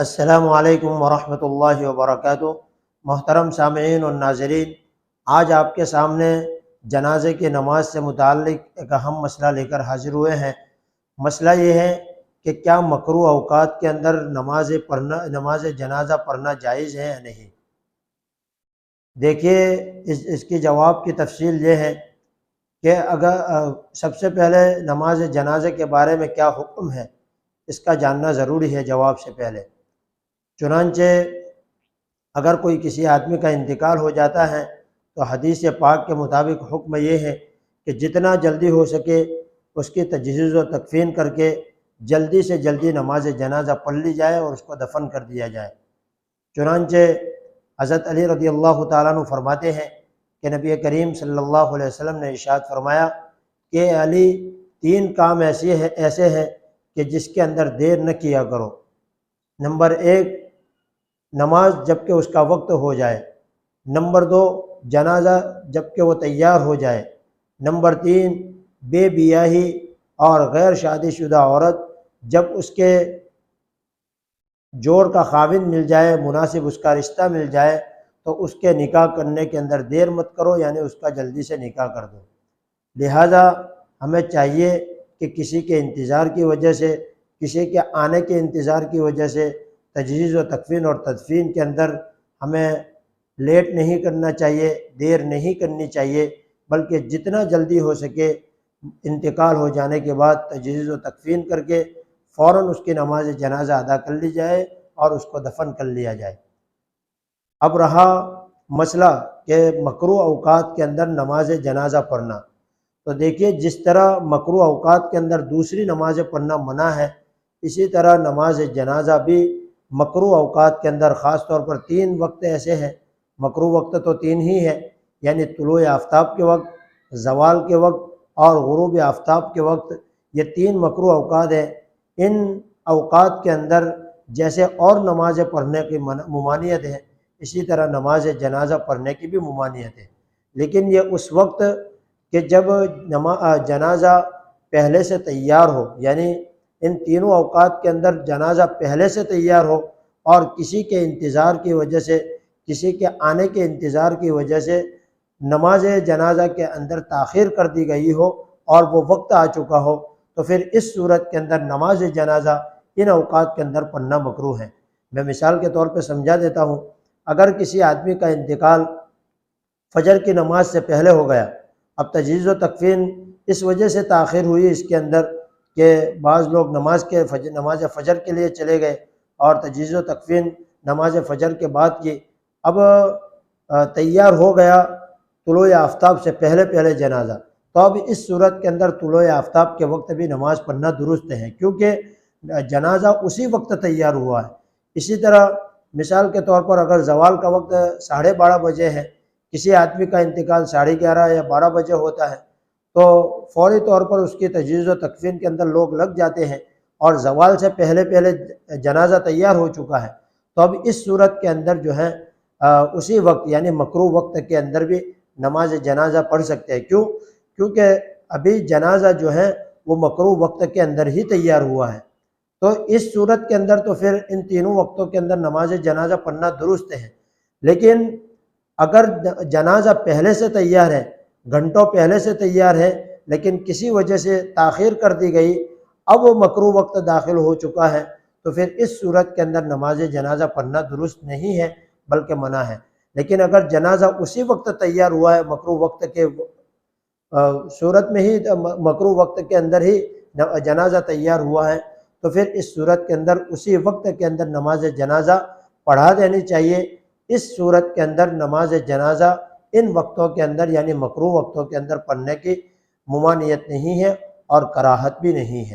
السلام علیکم ورحمۃ اللہ وبرکاتہ۔ محترم سامعین اور ناظرین، آج آپ کے سامنے جنازے کی نماز سے متعلق ایک اہم مسئلہ لے کر حاضر ہوئے ہیں۔ مسئلہ یہ ہے کہ کیا مکروہ اوقات کے اندر نماز جنازہ پڑھنا جائز ہے یا نہیں۔ دیکھیے، اس کی جواب کی تفصیل یہ ہے کہ اگر سب سے پہلے نماز جنازے کے بارے میں کیا حکم ہے، اس کا جاننا ضروری ہے جواب سے پہلے۔ چنانچہ اگر کوئی کسی آدمی کا انتقال ہو جاتا ہے تو حدیث پاک کے مطابق حکم یہ ہے کہ جتنا جلدی ہو سکے اس کی تجہیز و تکفین کر کے جلدی سے جلدی نماز جنازہ پڑھ لی جائے اور اس کو دفن کر دیا جائے۔ چنانچہ حضرت علی رضی اللہ تعالیٰ عنہ فرماتے ہیں کہ نبی کریم صلی اللہ علیہ وسلم نے ارشاد فرمایا کہ علی، 3 کام ایسے ہیں کہ جس کے اندر دیر نہ کیا کرو۔ نمبر 1، نماز جب کہ اس کا وقت ہو جائے۔ نمبر 2، جنازہ جب کہ وہ تیار ہو جائے۔ نمبر 3، بے بیاہی اور غیر شادی شدہ عورت جب اس کے جوڑ کا خاوند مل جائے، مناسب اس کا رشتہ مل جائے، تو اس کے نکاح کرنے کے اندر دیر مت کرو، یعنی اس کا جلدی سے نکاح کر دو۔ لہذا ہمیں چاہیے کہ کسی کے انتظار کی وجہ سے، کسی کے آنے کے انتظار کی وجہ سے تجہیز و تکفین اور تدفین کے اندر ہمیں لیٹ نہیں کرنا چاہیے، دیر نہیں کرنی چاہیے، بلکہ جتنا جلدی ہو سکے انتقال ہو جانے کے بعد تجہیز و تکفین کر کے فوراً اس کی نماز جنازہ ادا کر لی جائے اور اس کو دفن کر لیا جائے۔ اب رہا مسئلہ کہ مکروہ اوقات کے اندر نماز جنازہ پڑھنا، تو دیکھیے جس طرح مکروہ اوقات کے اندر دوسری نمازیں پڑھنا منع ہے، اسی طرح نماز جنازہ بھی مکروہ اوقات کے اندر، خاص طور پر 3 وقت ایسے ہیں، مکروہ وقت تو 3 ہی ہے، یعنی طلوع آفتاب کے وقت، زوال کے وقت اور غروب آفتاب کے وقت، یہ 3 مکروہ اوقات ہیں۔ ان اوقات کے اندر جیسے اور نمازیں پڑھنے کی ممانعت ہے، اسی طرح نماز جنازہ پڑھنے کی بھی ممانعت ہے، لیکن یہ اس وقت کہ جب جنازہ پہلے سے تیار ہو، یعنی ان تینوں اوقات کے اندر جنازہ پہلے سے تیار ہو اور کسی کے انتظار کی وجہ سے، کسی کے آنے کے انتظار کی وجہ سے نماز جنازہ کے اندر تاخیر کر دی گئی ہو اور وہ وقت آ چکا ہو، تو پھر اس صورت کے اندر نماز جنازہ ان اوقات کے اندر پڑھنا مکروہ ہے۔ میں مثال کے طور پہ سمجھا دیتا ہوں، اگر کسی آدمی کا انتقال فجر کی نماز سے پہلے ہو گیا، اب تجہیز و تکفین اس وجہ سے تاخیر ہوئی اس کے اندر کہ بعض لوگ نماز فجر کے لیے چلے گئے اور تجہیز و تکفین نماز فجر کے بعد کی، اب تیار ہو گیا طلوع آفتاب سے پہلے جنازہ، تو اب اس صورت کے اندر طلوع آفتاب کے وقت بھی نماز پڑھنا درست ہے، کیونکہ جنازہ اسی وقت تیار ہوا ہے۔ اسی طرح مثال کے طور پر اگر زوال کا وقت 12:30 بجے ہے، کسی آدمی کا انتقال 11:30 یا 12 بجے ہوتا ہے، تو فوری طور پر اس کی تجہیز و تکفین کے اندر لوگ لگ جاتے ہیں اور زوال سے پہلے جنازہ تیار ہو چکا ہے، تو اب اس صورت کے اندر جو ہے اسی وقت یعنی مکروہ وقت کے اندر بھی نماز جنازہ پڑھ سکتے ہیں۔ کیونکہ ابھی جنازہ جو ہے وہ مکروہ وقت کے اندر ہی تیار ہوا ہے، تو اس صورت کے اندر تو پھر ان تینوں وقتوں کے اندر نماز جنازہ پڑھنا درست ہے۔ لیکن اگر جنازہ پہلے سے تیار ہے، گھنٹوں پہلے سے تیار ہے، لیکن کسی وجہ سے تاخیر کر دی گئی، اب وہ مکروہ وقت داخل ہو چکا ہے، تو پھر اس صورت کے اندر نماز جنازہ پڑھنا درست نہیں ہے بلکہ منع ہے۔ لیکن اگر جنازہ اسی وقت تیار ہوا ہے، مکروہ وقت کے صورت میں ہی، مکروہ وقت کے اندر ہی جنازہ تیار ہوا ہے، تو پھر اس صورت کے اندر اسی وقت کے اندر نماز جنازہ پڑھا دینی چاہیے۔ اس صورت کے اندر نماز جنازہ ان وقتوں کے اندر یعنی مکروہ وقتوں کے اندر پڑھنے کی ممانعت نہیں ہے اور کراہت بھی نہیں ہے۔